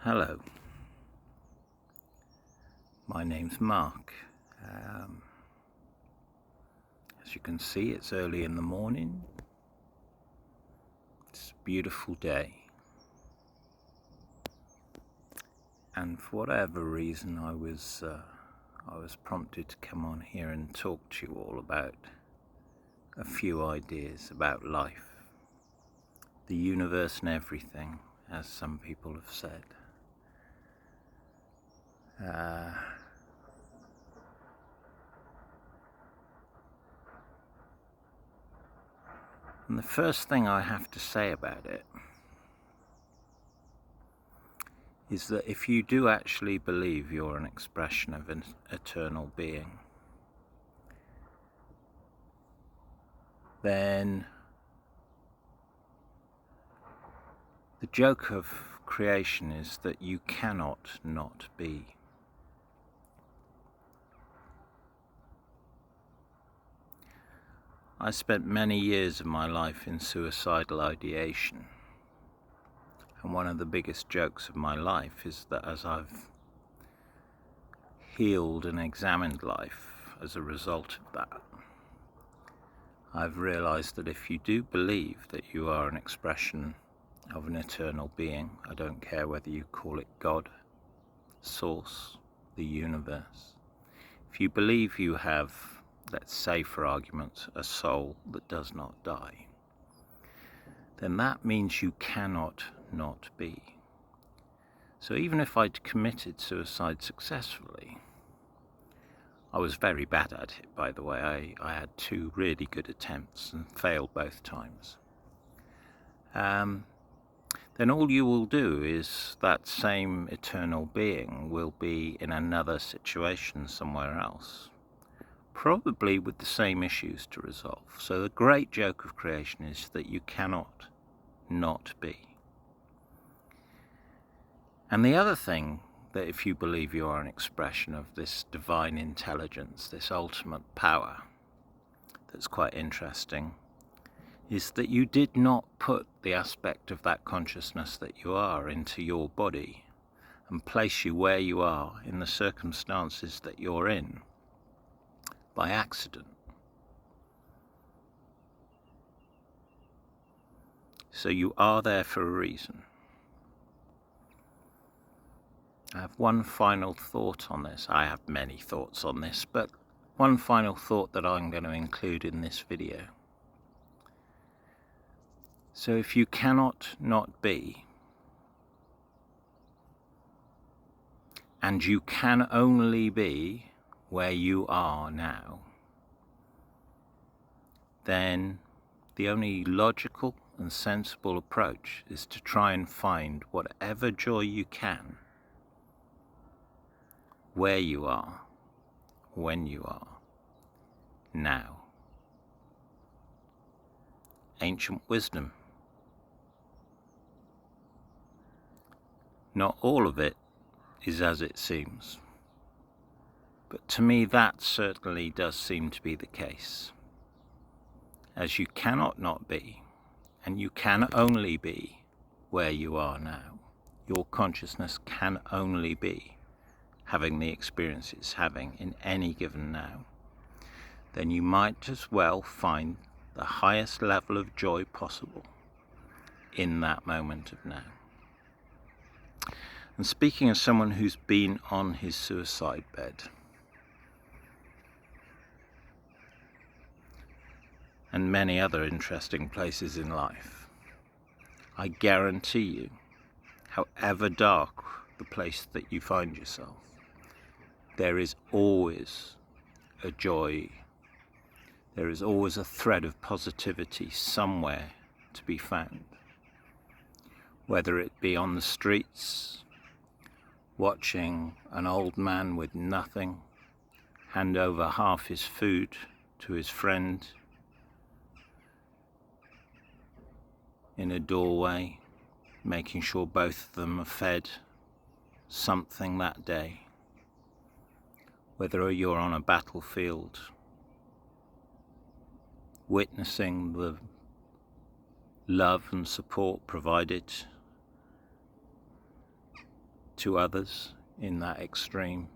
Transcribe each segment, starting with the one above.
Hello, my name's Mark. As you can see, it's early in the morning. It's a beautiful day. And for whatever reason, I was prompted to come on here and talk to you all about a few ideas about life, the universe and everything, as some people have said. And the first thing I have to say about it is that if you do actually believe you're an expression of an eternal being, then the joke of creation is that you cannot not be. I spent many years of my life in suicidal ideation, and one of the biggest jokes of my life is that as I've healed and examined life as a result of that, I've realized that if you do believe that you are an expression of an eternal being, I don't care whether you call it God, Source, the universe, if you believe you have, let's say for argument, a soul that does not die, then that means you cannot not be. So even if I'd committed suicide successfully, I was very bad at it, by the way. I had 2 really good attempts and failed both times. Then all you will do is that same eternal being will be in another situation somewhere else, probably with the same issues to resolve. So the great joke of creation is that you cannot not be. And the other thing, that if you believe you are an expression of this divine intelligence, this ultimate power, that's quite interesting, is that you did not put the aspect of that consciousness that you are into your body and place you where you are in the circumstances that you're in by accident. So you are there for a reason. I have one final thought on this. I have many thoughts on this, but one final thought that I'm going to include in this video. So if you cannot not be, and you can only be where you are now, then the only logical and sensible approach is to try and find whatever joy you can where you are, when you are, now. Ancient wisdom. Not all of it is as it seems, but to me that certainly does seem to be the case. As you cannot not be, and you can only be where you are now. Your consciousness can only be having the experience it's having in any given now. Then you might as well find the highest level of joy possible in that moment of now. And speaking as someone who's been on his suicide bed, and many other interesting places in life, I guarantee you, however dark the place that you find yourself, there is always a joy. There is always a thread of positivity somewhere to be found. Whether it be on the streets, watching an old man with nothing hand over half his food to his friend in a doorway, making sure both of them are fed something that day. Whether you're on a battlefield, witnessing the love and support provided to others in that extreme.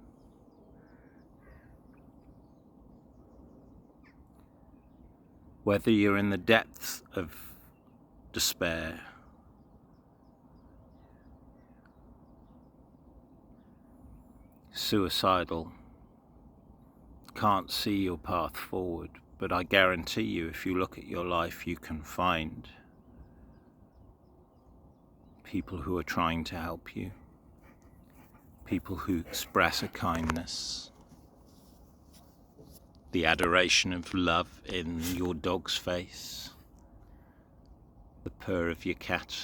Whether you're in the depths of despair, suicidal, can't see your path forward, but I guarantee you, if you look at your life, you can find people who are trying to help you, people who express a kindness, the adoration of love in your dog's face, the purr of your cat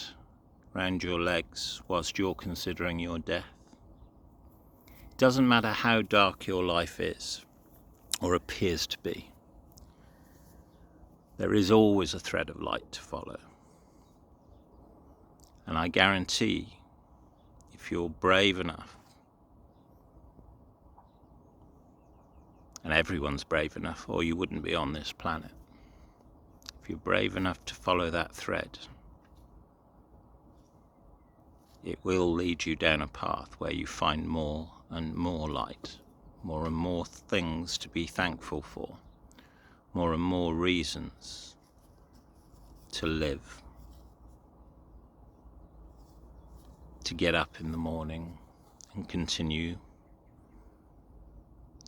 round your legs whilst you're considering your death. It doesn't matter how dark your life is, or appears to be, there is always a thread of light to follow. And I guarantee, if you're brave enough, and everyone's brave enough, or you wouldn't be on this planet, if you're brave enough to follow that thread, it will lead you down a path where you find more and more light, more and more things to be thankful for, more and more reasons to live, to get up in the morning and continue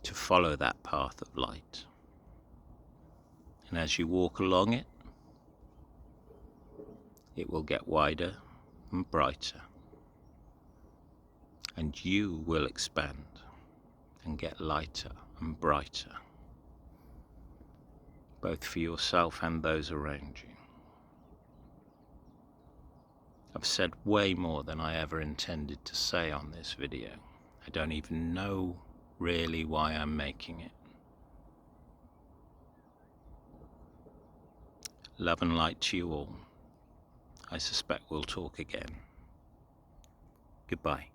to follow that path of light. And as you walk along it, it will get wider and brighter, and you will expand and get lighter and brighter, both for yourself and those around you. I've said way more than I ever intended to say on this video. I don't even know really why I'm making it. Love and light to you all. I suspect we'll talk again. Goodbye.